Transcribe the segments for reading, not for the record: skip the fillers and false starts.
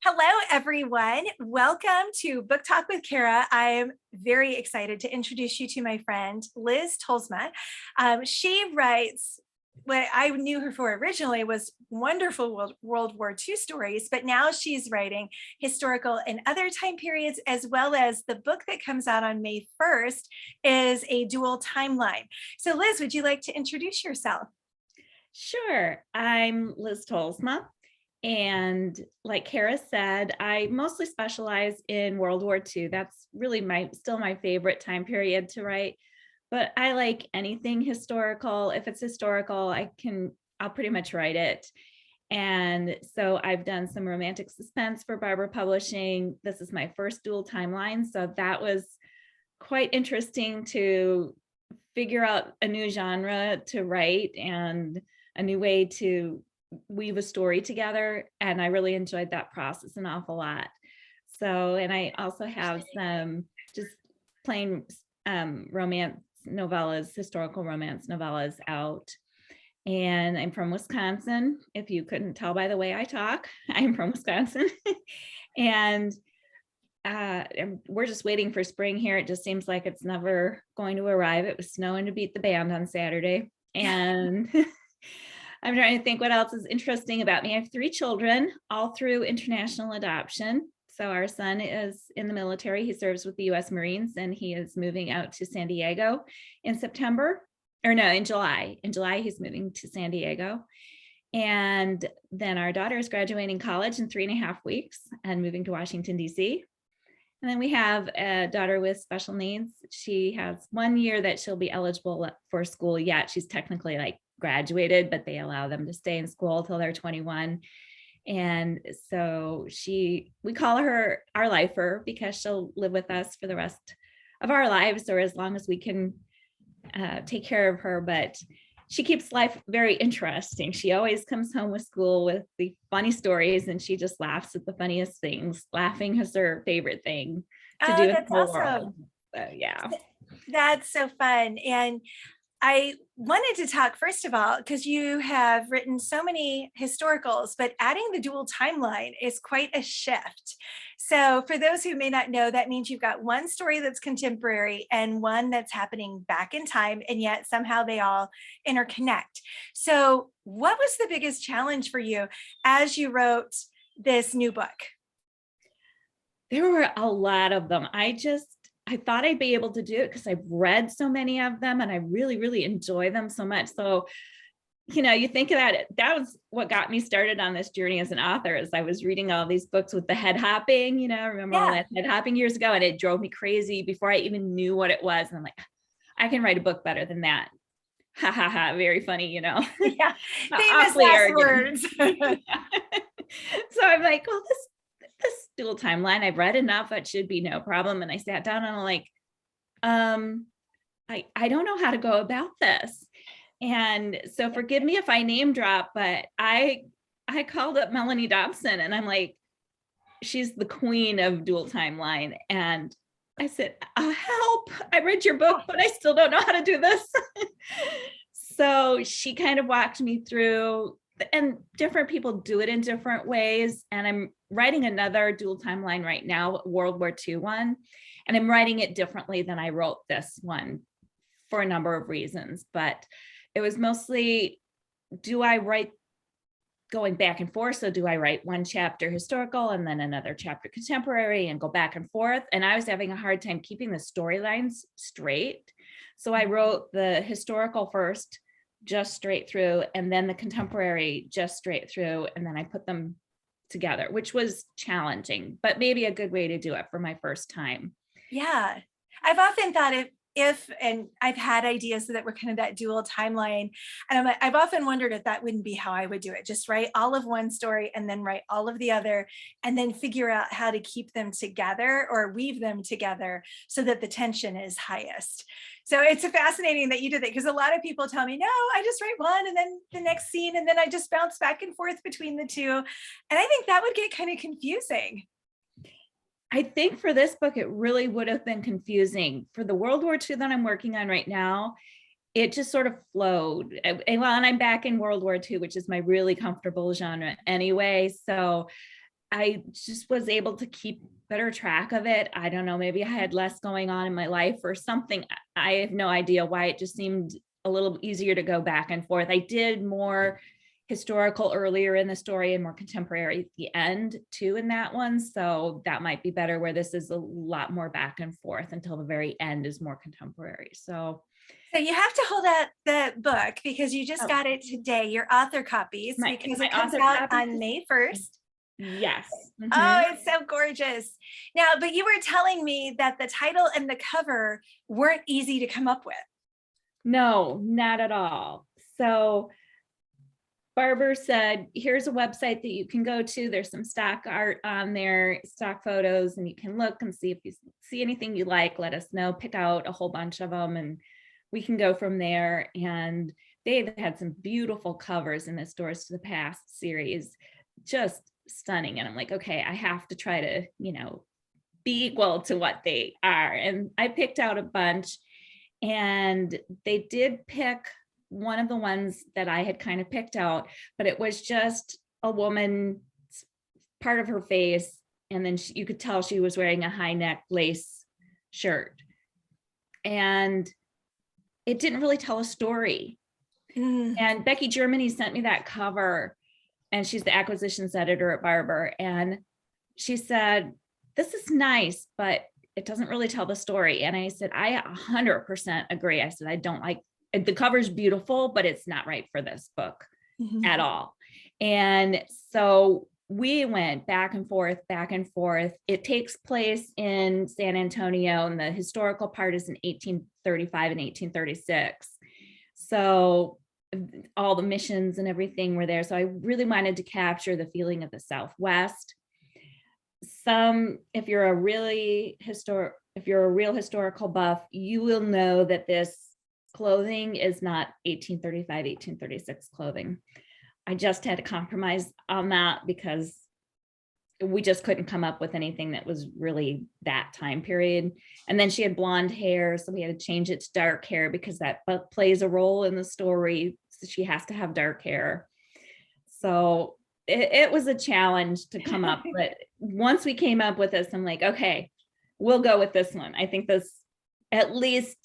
Hello, everyone. Welcome to Book Talk with Kara. I am very excited to introduce you to my friend, Liz Tolsma. She writes what I knew her for originally was wonderful World War II stories, but now she's writing historical and other time periods, as well as the book that comes out on May 1st is a dual timeline. So Liz, would you like to introduce yourself? Sure. I'm Liz Tolsma. And like Kara said, I mostly specialize in World War II. That's really still my favorite time period to write. But I like anything historical. If it's historical, I'll pretty much write it. And so I've done some romantic suspense for Barbara Publishing. This is my first dual timeline. So that was quite interesting to figure out a new genre to write and a new way to weave a story together. And I really enjoyed that process an awful lot. So, and I also have some just plain romance novellas, historical romance novellas out. And I'm from Wisconsin. If you couldn't tell by the way I talk, I'm from Wisconsin. And we're just waiting for spring here. It just seems like it's never going to arrive. It was snowing to beat the band on Saturday. And I'm trying to think what else is interesting about me. I have 3 children, all through international adoption. So our son is in the military. He serves with the U.S. Marines, and he is moving out to San Diego in September. Or no, in July. In July, he's moving to San Diego. And then our daughter is graduating college in 3.5 weeks and moving to Washington, D.C. And then we have a daughter with special needs. She has 1 year that she'll be eligible for school yet. She's technically like graduated, but they allow them to stay in school till they're 21. And so we call her our lifer because she'll live with us for the rest of our lives, or as long as we can take care of her. But she keeps life very interesting. She always comes home with school with the funny stories, and she just laughs at the funniest things. Laughing is her favorite thing to Oh, do in the that's whole awesome. world. So, yeah. That's so fun. And I wanted to talk, first of all, because you have written so many historicals, but adding the dual timeline is quite a shift. So for those who may not know, that means you've got one story that's contemporary and one that's happening back in time, and yet somehow they all interconnect. So what was the biggest challenge for you as you wrote this new book? There were a lot of them. I thought I'd be able to do it because I've read so many of them and I really, really enjoy them so much. So, you think of that was what got me started on this journey as an author, as I was reading all these books with the head hopping, remember all Yeah. that head hopping years ago, and it drove me crazy before I even knew what it was. And I'm like, I can write a book better than that. Ha ha ha. Very funny, Yeah. Famous awfully last arrogant. words. So I'm like, well, this dual timeline, I've read enough, that should be no problem. And I sat down and I'm like, I don't know how to go about this. And so forgive me if I name drop, but I called up Melanie Dobson and I'm like, she's the queen of dual timeline. And I said, help, I read your book, but I still don't know how to do this. So she kind of walked me through, and different people do it in different ways. And I'm writing another dual timeline right now, World War II one, and I'm writing it differently than I wrote this one for a number of reasons. But it was mostly, do I write going back and forth? So do I write one chapter historical and then another chapter contemporary and go back and forth? And I was having a hard time keeping the storylines straight. So I wrote the historical first, just straight through, and then the contemporary just straight through. And then I put them together, which was challenging, but maybe a good way to do it for my first time. Yeah. I've often thought and I've had ideas that were kind of that dual timeline. And I've often wondered if that wouldn't be how I would do it. Just write all of one story and then write all of the other, and then figure out how to keep them together or weave them together so that the tension is highest. So it's fascinating that you did that, because a lot of people tell me, no, I just write one and then the next scene, and then I just bounce back and forth between the two. And I think that would get kind of confusing. I think for this book, it really would have been confusing. For the World War II that I'm working on right now, it just sort of flowed. And I'm back in World War II, which is my really comfortable genre anyway. So I just was able to keep better track of it. I don't know, maybe I had less going on in my life or something. I have no idea why. It just seemed a little easier to go back and forth. I did more historical earlier in the story and more contemporary at the end too in that one. So that might be better, where this is a lot more back and forth until the very end is more contemporary. So you have to hold out the book because you just oh, got it today, your author copies, because my it comes author out copy. on May 1st. Yes. Oh, it's so gorgeous. Now, but you were telling me that the title and the cover weren't easy to come up with. No, not at all. So Barbara said, here's a website that you can go to. There's some stock art on there, stock photos, and you can look and see if you see anything you like, let us know, pick out a whole bunch of them, and we can go from there. And they've had some beautiful covers in the Stories to the Past series, just stunning. And I'm like, okay, I have to try to, be equal to what they are. And I picked out a bunch, and they did pick one of the ones that I had kind of picked out, but it was just a woman, part of her face, and then you could tell she was wearing a high neck lace shirt. And it didn't really tell a story. And Becky Germany sent me that cover, and she's the acquisitions editor at Barber. And she said, this is nice, but it doesn't really tell the story. And I said, I 100% agree. I said, I don't like, the cover's beautiful, but it's not right for this book at all. And so we went back and forth, back and forth. It takes place in San Antonio, and the historical part is in 1835 and 1836. So all the missions and everything were there. So I really wanted to capture the feeling of the Southwest. If you're a real historical buff, you will know that this clothing is not 1835, 1836 clothing. I just had to compromise on that because we just couldn't come up with anything that was really that time period. And then she had blonde hair, so we had to change it to dark hair because that plays a role in the story. So she has to have dark hair. So it was a challenge to come up, but once we came up with this, I'm like, okay, we'll go with this one. I think this, at least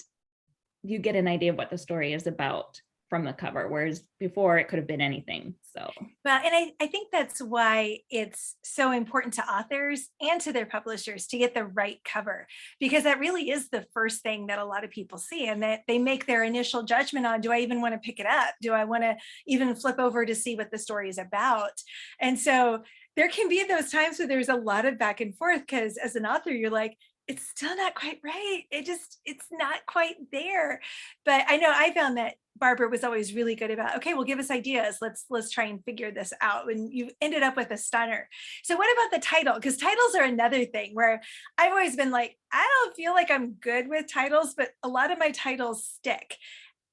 you get an idea of what the story is about from the cover, whereas before it could have been anything. So well, and I think that's why it's so important to authors and to their publishers to get the right cover, because that really is the first thing that a lot of people see, and that they make their initial judgment on, do I even want to pick it up? Do I want to even flip over to see what the story is about? And so there can be those times where there's a lot of back and forth, because as an author, you're like, it's still not quite right. It's not quite there. But I know I found that Barbara was always really good about, okay, well, give us ideas. Let's try and figure this out. And you ended up with a stunner. So what about the title? Because titles are another thing where I've always been like, I don't feel like I'm good with titles, but a lot of my titles stick.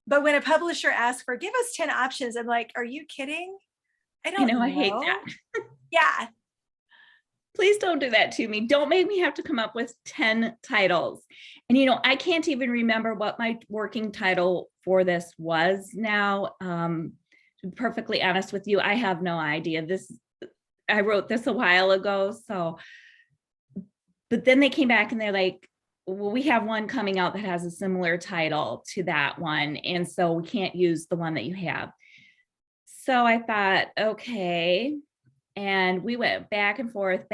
But when a publisher asks for, give us 10 options, I'm like, are you kidding? I don't know. I hate that. Yeah. Please don't do that to me. Don't make me have to come up with 10 titles. And, I can't even remember what my working title for this was now. To be perfectly honest with you, I have no idea. I wrote this a while ago. So, but then they came back and they're like, well, we have one coming out that has a similar title to that one. And so we can't use the one that you have. So I thought, okay. And we went back and forth,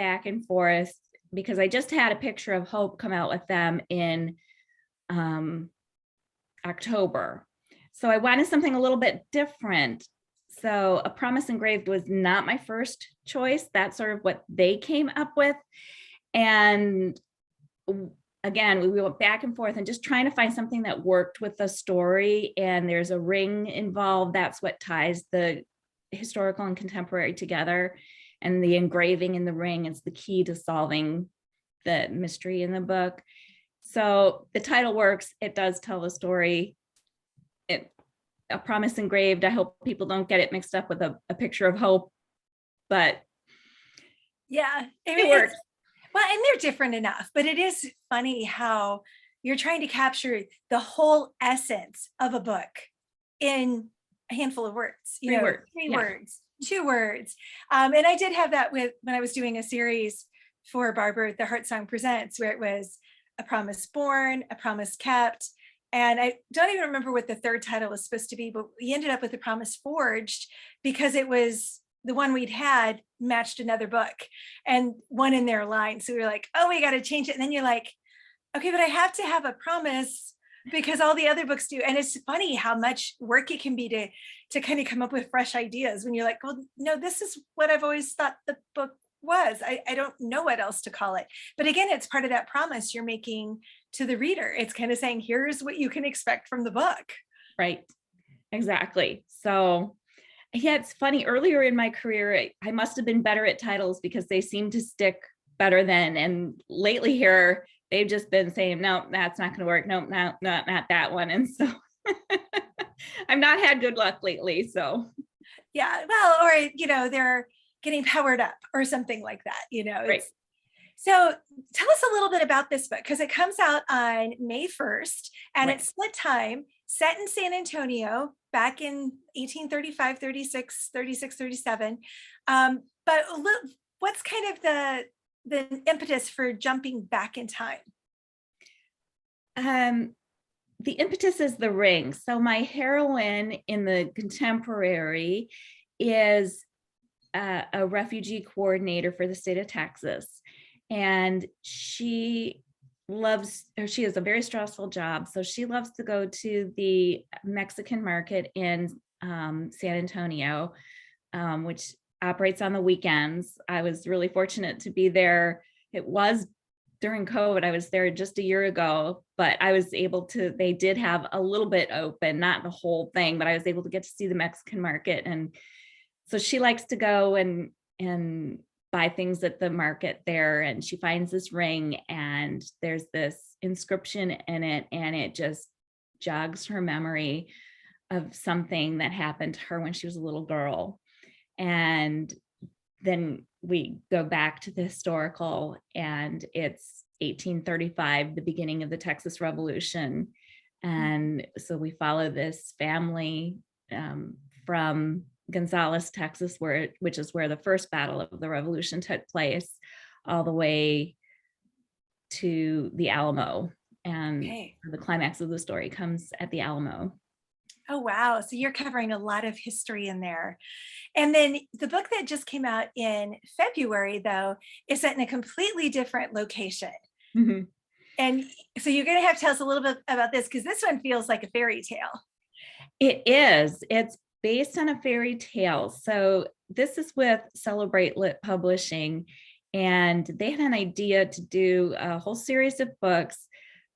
because I just had a Picture of Hope come out with them in October. So I wanted something a little bit different. So A Promise Engraved was not my first choice. That's sort of what they came up with. And again, we went back and forth and just trying to find something that worked with the story. And there's a ring involved. That's what ties the historical and contemporary together, and the engraving in the ring is the key to solving the mystery in the book. So the title works. It does tell the story. A Promise Engraved. I hope people don't get it mixed up with a Picture of Hope, but yeah, it works. Well, and they're different enough, but it is funny how you're trying to capture the whole essence of a book in a handful of words, Three words. Three words. 2 words. And I did have that with when I was doing a series for Barbara, the Heart Song Presents, where it was A Promise Born, A Promise Kept. And I don't even remember what the third title was supposed to be, but we ended up with A Promise Forged because it was the one we'd had matched another book and one in their line. So we were like, oh, we got to change it. And then you're like, okay, but I have to have a promise because all the other books do. And it's funny how much work it can be to kind of come up with fresh ideas when you're like, well, no, this is what I've always thought the book was. I don't know what else to call it. But again, it's part of that promise you're making to the reader. It's kind of saying, here's what you can expect from the book. Right. Exactly. So yeah, it's funny. Earlier in my career, I must have been better at titles because they seem to stick better then. And lately here, they've just been saying, no, that's not going to work. No, no, not that one. And so I've not had good luck lately. So Yeah, well, or they're getting powered up or something like that. right. So tell us a little bit about this book because it comes out on May 1st and Right. it's split time, set in San Antonio back in 1835, 36, 36, 37. But what's kind of the impetus for jumping back in time? The impetus is the ring. So my heroine in the contemporary is a refugee coordinator for the state of Texas. And she has a very stressful job. So she loves to go to the Mexican market in San Antonio, which operates on the weekends. I was really fortunate to be there. It was during COVID. I was there just a year ago, but I was able to, they did have a little bit open, not the whole thing, but I was able to get to see the Mexican market. And so she likes to go and buy things at the market there. And she finds this ring and there's this inscription in it. And it just jogs her memory of something that happened to her when she was a little girl. And then we go back to the historical and it's 1835, the beginning of the Texas Revolution. And so we follow this family from Gonzales, Texas, which is where the first battle of the Revolution took place, all the way to the Alamo. And the climax of the story comes at the Alamo. Oh, wow. So you're covering a lot of history in there. And then the book that just came out in February, though, is set in a completely different location. Mm-hmm. And so you're going to have to tell us a little bit about this because this one feels like a fairy tale. It is. It's based on a fairy tale. So this is with Celebrate Lit Publishing, and they had an idea to do a whole series of books,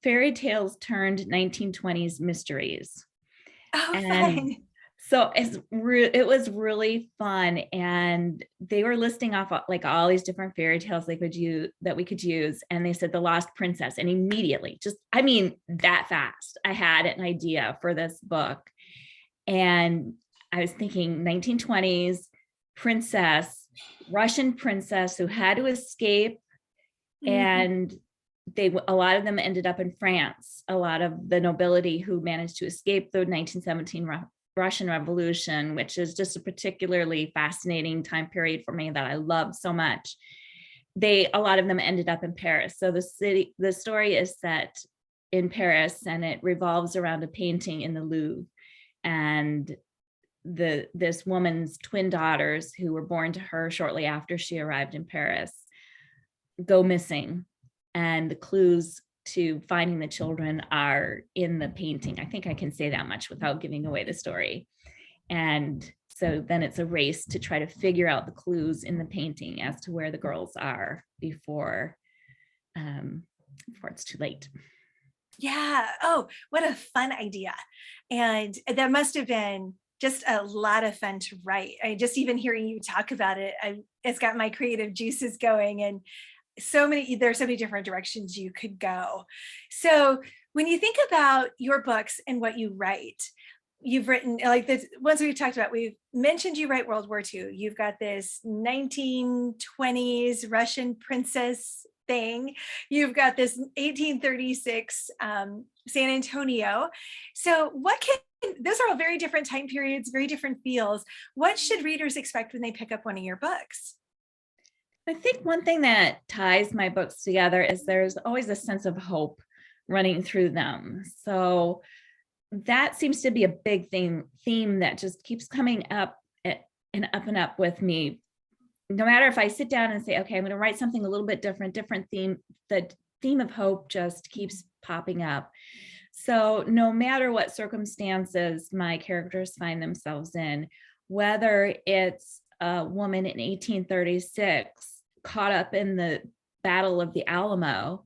fairy tales turned 1920s mysteries. Oh, and fun. So it was really fun, and they were listing off like all these different fairy tales they could use that we could use, and they said The Lost Princess, and immediately, that fast, I had an idea for this book, and I was thinking 1920s princess, Russian princess who had to escape, and a lot of them ended up in France. A lot of the nobility who managed to escape the 1917 Russian Revolution, which is just a particularly fascinating time period for me that I love so much. A lot of them ended up in Paris. So the story is set in Paris, and it revolves around a painting in the Louvre. And this woman's twin daughters, who were born to her shortly after she arrived in Paris, go missing. And the clues to finding the children are in the painting. I think I can say that much without giving away the story. And so then it's a race to try to figure out the clues in the painting as to where the girls are before it's too late. Yeah. Oh, what a fun idea. And that must have been just a lot of fun to write. Just even hearing you talk about it, it's got my creative juices going, and there's so many different directions you could go. So when you think about your books and what you write, you've written like the ones we've talked about. We've mentioned you write World War II. You've got this 1920s Russian princess thing. You've got this 1836 San Antonio. So what can those are all very different time periods, very different feels. What should readers expect when they pick up one of your books? I think one thing that ties my books together is there's always a sense of hope running through them. So that seems to be a big theme that just keeps coming up and up with me. No matter if I sit down and say, okay, I'm going to write something a little bit different theme, the theme of hope just keeps popping up. So no matter what circumstances my characters find themselves in, whether it's a woman in 1836 caught up in the Battle of the Alamo,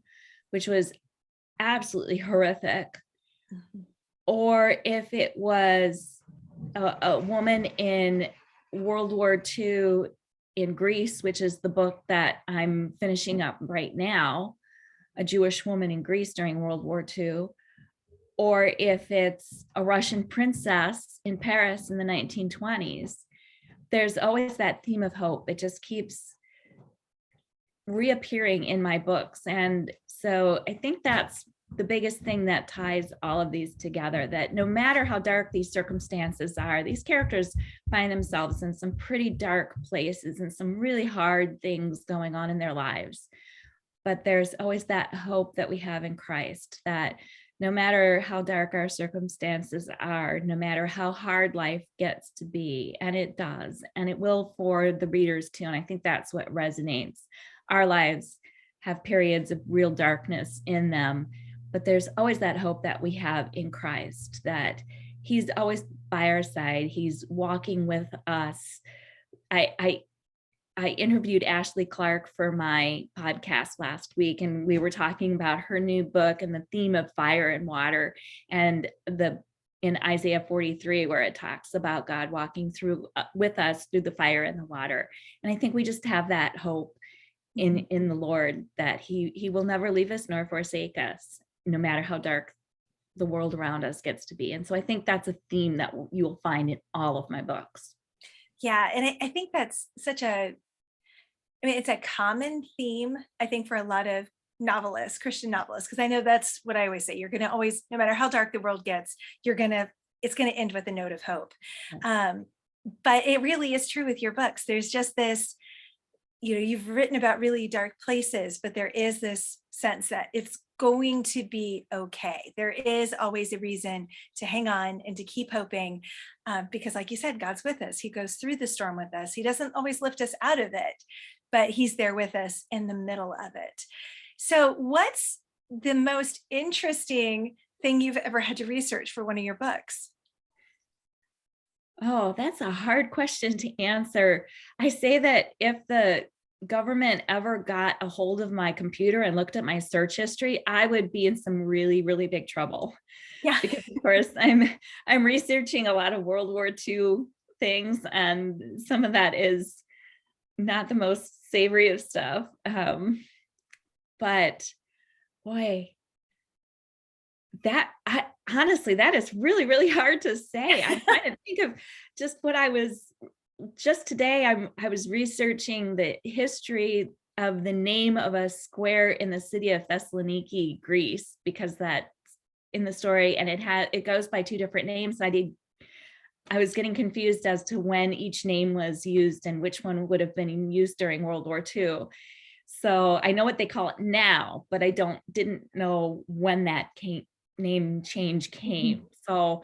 which was absolutely horrific, or if it was a woman in World War II in Greece, which is the book that I'm finishing up right now, a Jewish woman in Greece during World War II, or if it's a Russian princess in Paris in the 1920s, there's always that theme of hope. It just keeps reappearing in my books. And so I think that's the biggest thing that ties all of these together, that no matter how dark these circumstances are, these characters find themselves in some pretty dark places and some really hard things going on in their lives. But there's always that hope that we have in Christ, that no matter how dark our circumstances are, no matter how hard life gets to be, and it does, and it will for the readers too. And I think that's what resonates. Our lives have periods of real darkness in them, but there's always that hope that we have in Christ, that he's always by our side. He's walking with us. I interviewed Ashley Clark for my podcast last week, and we were talking about her new book and the theme of fire and water, and in Isaiah 43, where it talks about God walking through with us through the fire and the water. And I think we just have that hope in the Lord, that he will never leave us nor forsake us, no matter how dark the world around us gets to be. And so I think that's a theme that you'll find in all of my books. Yeah, and I think that's it's a common theme, I think, for a lot of novelists, Christian novelists, because I know that's what I always say. You're going to always, no matter how dark the world gets, it's going to end with a note of hope. But it really is true with your books. There's just this, you've written about really dark places, but there is this sense that it's going to be okay. There is always a reason to hang on and to keep hoping, because like you said, God's with us. He goes through the storm with us. He doesn't always lift us out of it, but he's there with us in the middle of it. So what's the most interesting thing you've ever had to research for one of your books? Oh, that's a hard question to answer. I say that if the government ever got a hold of my computer and looked at my search history, I would be in some really, really big trouble. Yeah. Because of course I'm researching a lot of World War II things, and some of that is not the most savory of stuff. But boy, honestly, that is really, really hard to say. I'm trying to think of just today, I was researching the history of the name of a square in the city of Thessaloniki, Greece, because that's in the story, and it goes by two different names. I was getting confused as to when each name was used and which one would have been used during World War II. So I know what they call it now, but I didn't know when that name change came. So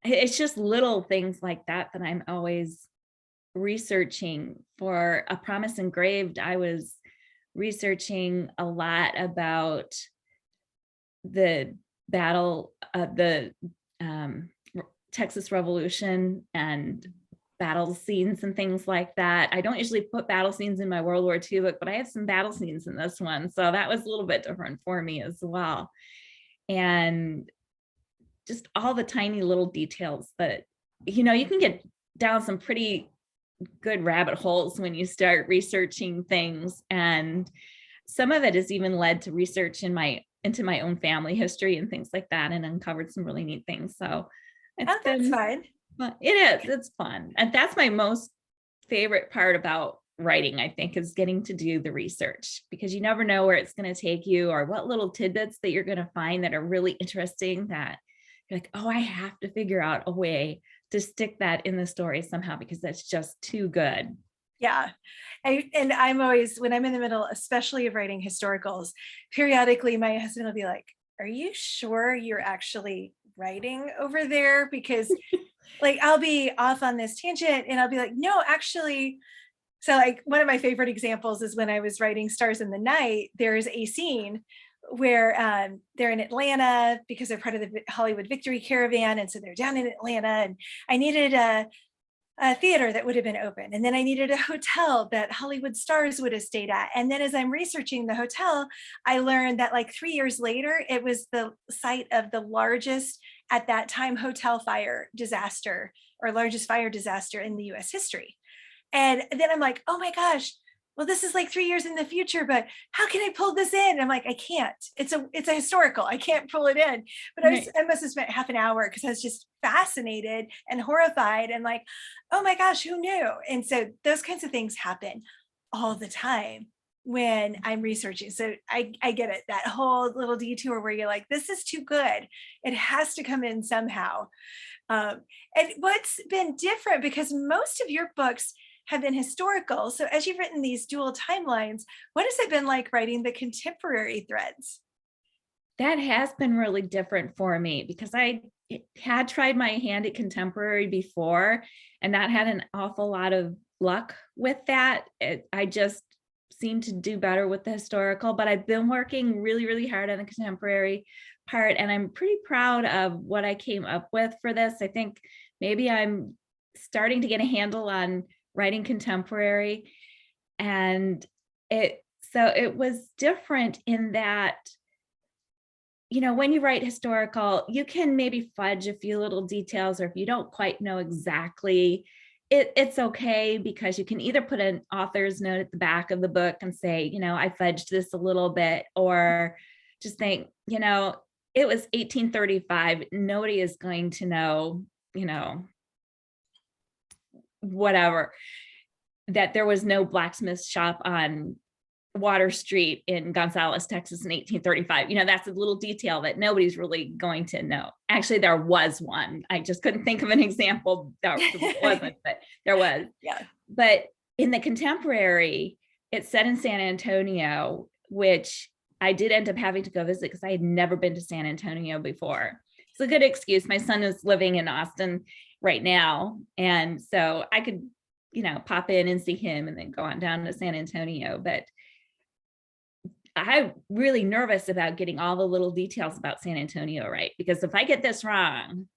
it's just little things like that I'm always researching. For A Promise Engraved, I was researching a lot about the battle of the Texas Revolution and battle scenes and things like that. I don't usually put battle scenes in my World War II book, but I have some battle scenes in this one. So that was a little bit different for me as well. And just all the tiny little details that, you can get down some pretty good rabbit holes when you start researching things. And some of it has even led to research into my own family history and things like that, and uncovered some really neat things. So That's fun. It's fun. And that's my most favorite part about writing, I think, is getting to do the research, because you never know where it's going to take you or what little tidbits that you're going to find that are really interesting that you're like, oh, I have to figure out a way to stick that in the story somehow because that's just too good. Yeah. And I'm always, when I'm in the middle, especially of writing historicals, periodically my husband will be like, are you sure you're actually writing over there? Because like I'll be off on this tangent and I'll be like, no, actually. So like one of my favorite examples is when I was writing Stars in the Night, there's a scene where they're in Atlanta because they're part of the Hollywood Victory Caravan. And so they're down in Atlanta and I needed a theater that would have been open. And then I needed a hotel that Hollywood stars would have stayed at. And then as I'm researching the hotel, I learned that like 3 years later, it was the site of the largest at that time hotel fire disaster or largest fire disaster in the US history. And then I'm like, oh my gosh, well, this is like 3 years in the future, but how can I pull this in? I'm like, I can't. It's a historical. I can't pull it in. But Right. I must have spent half an hour because I was just fascinated and horrified and like, oh my gosh, who knew? And so those kinds of things happen all the time when I'm researching. So I get it. That whole little detour where you're like, this is too good. It has to come in somehow. And what's been different, because most of your books have been historical. So as you've written these dual timelines, what has it been like writing the contemporary threads? That has been really different for me because I had tried my hand at contemporary before and not had an awful lot of luck with that. I just seem to do better with the historical, but I've been working really, really hard on the contemporary part, and I'm pretty proud of what I came up with for this. I think maybe I'm starting to get a handle on writing contemporary, and it was different in that, when you write historical, you can maybe fudge a few little details, or if you don't quite know exactly, it's okay because you can either put an author's note at the back of the book and say, I fudged this a little bit, or just think, it was 1835. Nobody is going to know, whatever, that there was no blacksmith shop on Water Street in Gonzales, Texas in 1835. That's a little detail that nobody's really going to know. Actually, there was one. I just couldn't think of an example. There wasn't, but there was. Yeah. But in the contemporary, it's set in San Antonio, which I did end up having to go visit because I had never been to San Antonio before. It's a good excuse. My son is living in Austin right now. And so I could, pop in and see him and then go on down to San Antonio. But I'm really nervous about getting all the little details about San Antonio right, because if I get this wrong,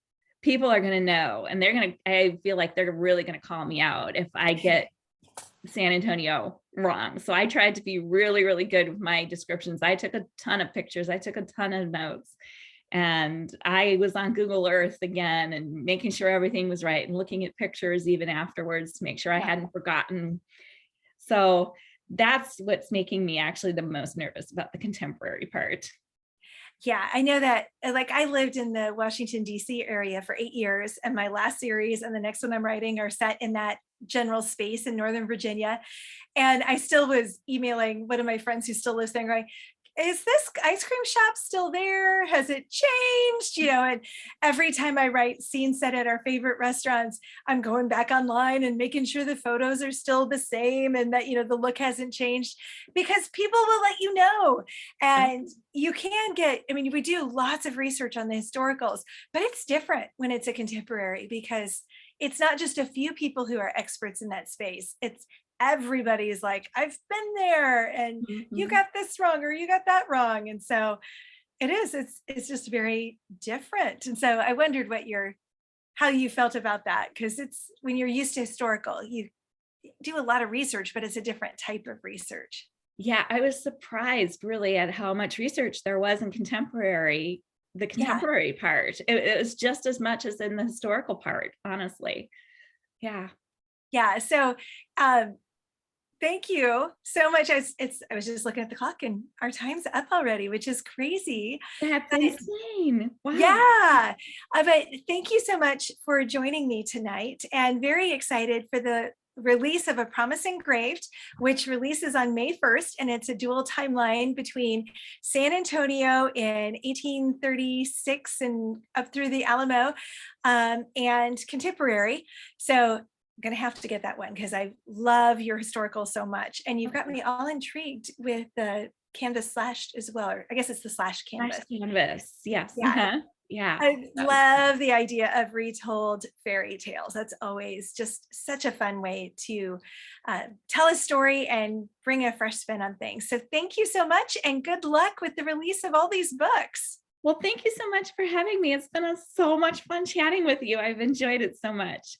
people are going to know, and I feel like they're really going to call me out if I get San Antonio wrong. So I tried to be really, really good with my descriptions. I took a ton of pictures. I took a ton of notes, and I was on Google Earth again and making sure everything was right and looking at pictures even afterwards to make sure I hadn't forgotten. So that's what's making me actually the most nervous about the contemporary part. Yeah, I know that. Like, I lived in the Washington, D.C. area for 8 years, and my last series and the next one I'm writing are set in that general space in Northern Virginia. And I still was emailing one of my friends who still lives there, going, is this ice cream shop still there? Has it changed? And every time I write scene set at our favorite restaurants, I'm going back online and making sure the photos are still the same and that, the look hasn't changed, because people will let you know. And you can we do lots of research on the historicals, but it's different when it's a contemporary, because it's not just a few people who are experts in that space. It's everybody's like, I've been there and you got this wrong or you got that wrong. And so it's just very different. And so I wondered how you felt about that, because it's, when you're used to historical, you do a lot of research, but it's a different type of research. Yeah, I was surprised really at how much research there was in the contemporary part. It was just as much as in the historical part, honestly. Yeah. Yeah. So thank you so much. I was just looking at the clock and our time's up already, which is crazy. That's insane. Wow. Yeah. But thank you so much for joining me tonight, and very excited for the release of A Promise Engraved, which releases on May 1st, and it's a dual timeline between San Antonio in 1836 and up through the Alamo, and contemporary. So I'm gonna have to get that one because I love your historical so much, and you've got me all intrigued with the canvas slashed as well, or I guess it's the slash Flash canvas. canvas. Yes. Yeah, Uh-huh. Yeah. I That was love the idea of retold fairy tales. That's always just such a fun way to tell a story and bring a fresh spin on things. So thank you so much, and good luck with the release of all these books. Well, thank you so much for having me. It's been so much fun chatting with you. I've enjoyed it so much.